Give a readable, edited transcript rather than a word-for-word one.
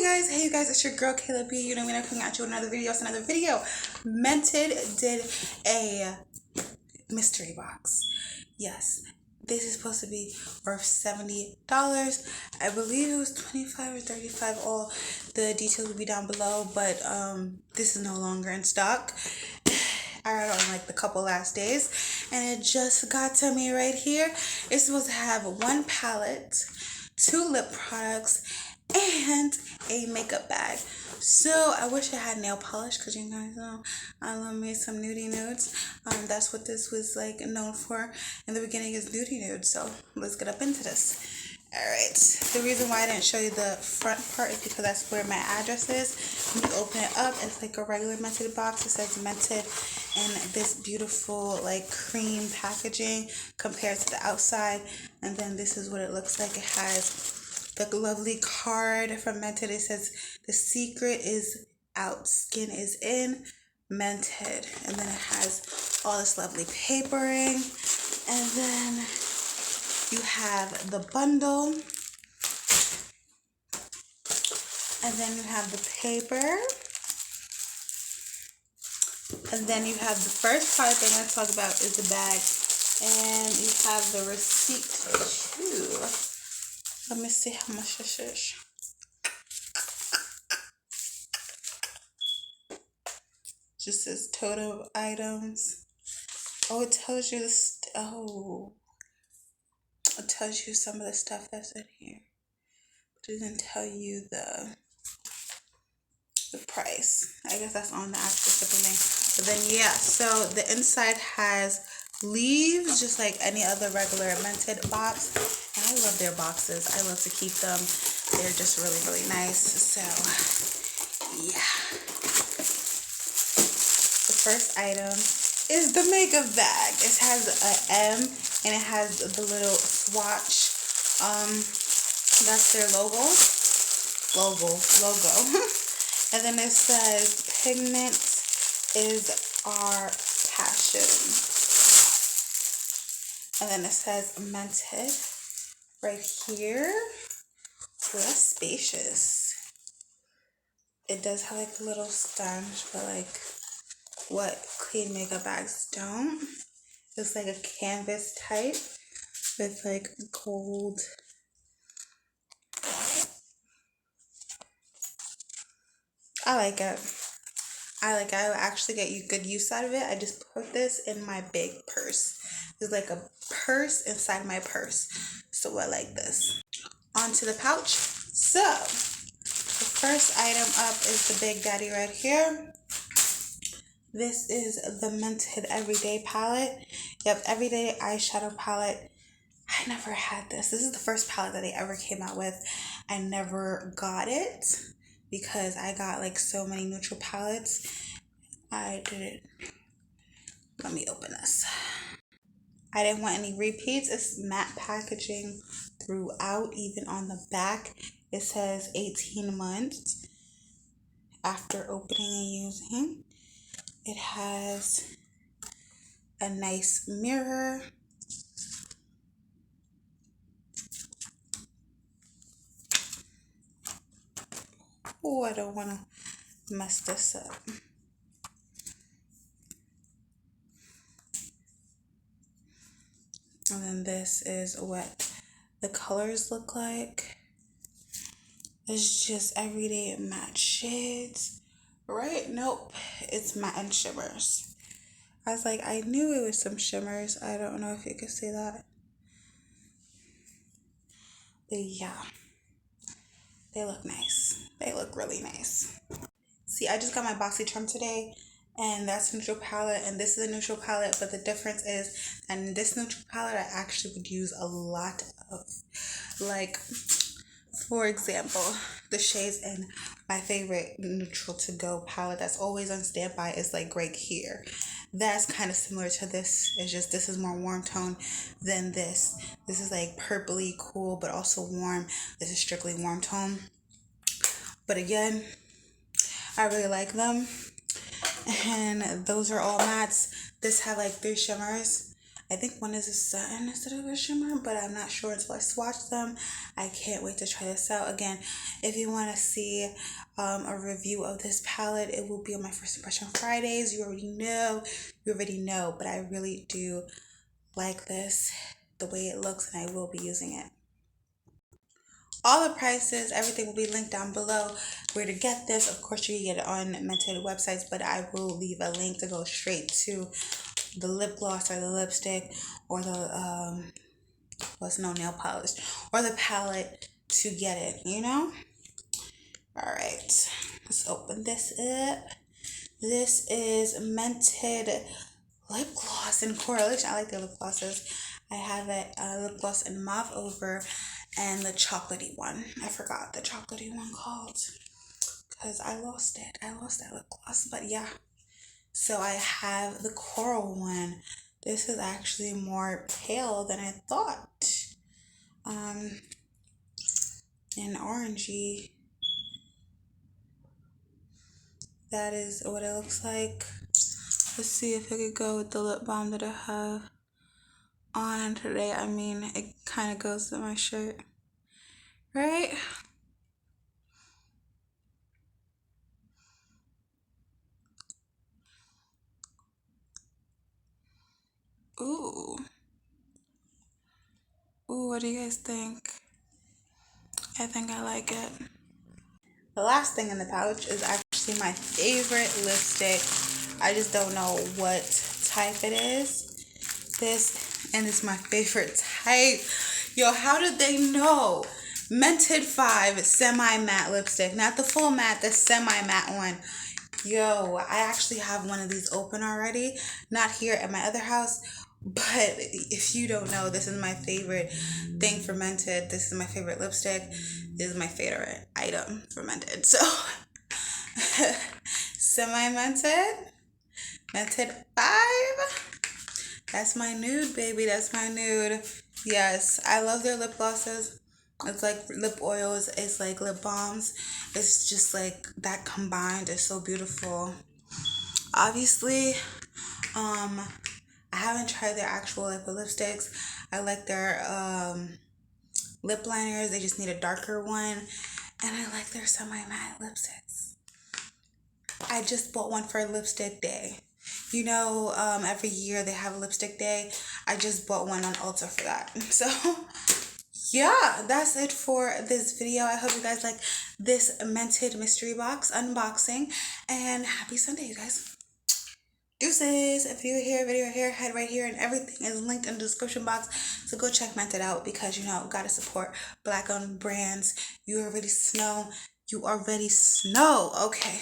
Hey you guys, it's your girl Kayla B. You know me, I'm coming at you with another video. It's another video. Mented did a mystery box. Yes, this is supposed to be worth $70. I believe it was $25 or $35. All the details will be down below, but this is no longer in stock. I read on like the couple last days, and it just got to me right here. It's supposed to have one palette, 2 lip products, and a makeup bag. So I wish I had nail polish, because you guys know I love me some nudie nudes. That's what this was like known for in the beginning, is nudie nudes. So let's get up into this. Alright, the reason why I didn't show you the front part is because that's where my address is. When you open it up, it's like a regular Mented box. It says Mented in this beautiful like cream packaging compared to the outside. And then this is what it looks like. It has the lovely card from Mented. It says the secret is out, skin is in, Mented. And then it has all this lovely papering. And then you have the bundle, and then you have the paper, and then you have the first part that I'm going to talk about is the bag, and you have the receipt too. Let me see how much this is. Just says total items. Oh, it tells you this. Oh. It tells you some of the stuff that's in here, but it doesn't tell you the price. I guess that's on the actual shipping thing. But then yeah, so the inside has leaves just like any other regular Mented box, and I love their boxes. I love to keep them. They're just really nice. So yeah, the first item is the makeup bag. It has a M and it has the little swatch. That's their logo. And then it says pigment is our passion. And then it says Mented right here. So that's spacious. It does have like a little sponge, but like what clean makeup bags don't. It's like a canvas type with like gold. I like it. I will actually get you good use out of it. I just put this in my big purse. There's like a purse inside my purse. So I like this. Onto the pouch. So the first item up is the Big Daddy right here. This is the Mented Everyday palette. Yep, Everyday Eyeshadow palette. I never had this. This is the first palette that they ever came out with. I never got it because I got like so many neutral palettes. I didn't. Let me open this. I didn't want any repeats. It's matte packaging throughout. Even on the back, it says 18 months after opening and using. It has a nice mirror. Oh, I don't want to mess this up. And then this is what the colors look like. It's just everyday matte shades. Right? Nope. It's matte and shimmers. I was like, I knew it was some shimmers. I don't know if you could see that. But yeah. They look nice. They look really nice. See, I just got my BoxyCharm today, and that's a neutral palette, and this is a neutral palette, but the difference is, and this neutral palette I actually would use a lot of. Like, for example, the shades in my favorite neutral to go palette that's always on standby is like right here. That's kind of similar to this. It's just this is more warm tone than this. This is like purpley cool but also warm. This is strictly warm tone. But again, I really like them. And those are all mattes. This had like 3 shimmers. I think one is a satin instead of a shimmer, but I'm not sure until I swatch them. I can't wait to try this out. Again, if you want to see a review of this palette, it will be on my First Impression Fridays. You already know, but I really do like this, the way it looks, and I will be using it. All the prices, everything will be linked down below where to get this. Of course, you can get it on Mented websites, but I will leave a link to go straight to the lip gloss or the lipstick or the nail polish or the palette to get it, you know? All right, let's open this up. This is Mented lip gloss in Correlation. I like their lip glosses. I have it lip gloss in Mauve Over and the chocolatey one. I forgot the chocolatey one called because I lost it. I lost that lip gloss, but yeah. So I have the coral one. This is actually more pale than I thought. And orangey. That is what it looks like. Let's see if I could go with the lip balm that I have on today. I mean, it kind of goes with my shirt, right? Ooh. Ooh, what do you guys think? I think I like it. The last thing in the pouch is actually my favorite lipstick. I just don't know what type it is. And it's my favorite type. Yo, how did they know? Mented 5 semi-matte lipstick. Not the full matte, the semi-matte one. Yo, I actually have one of these open already. Not here at my other house. But if you don't know, this is my favorite thing for Mented. This is my favorite lipstick. This is my favorite item for Mented. So, semi-Mented. Mented 5. That's my nude, baby. That's my nude. Yes, I love their lip glosses. It's like lip oils. It's like lip balms. It's just like that combined is so beautiful. Obviously, I haven't tried their actual liquid lipsticks. I like their lip liners. They just need a darker one. And I like their semi-matte lipsticks. I just bought one for lipstick day. You know, every year they have a lipstick day. I just bought one on Ulta for that. So, yeah, that's it for this video. I hope you guys like this Mented mystery box unboxing. And happy Sunday, you guys. Deuces. If you're here, video here, head right here, and everything is linked in the description box. So go check Mented out because, you know, gotta support Black-owned brands. You already know. Okay.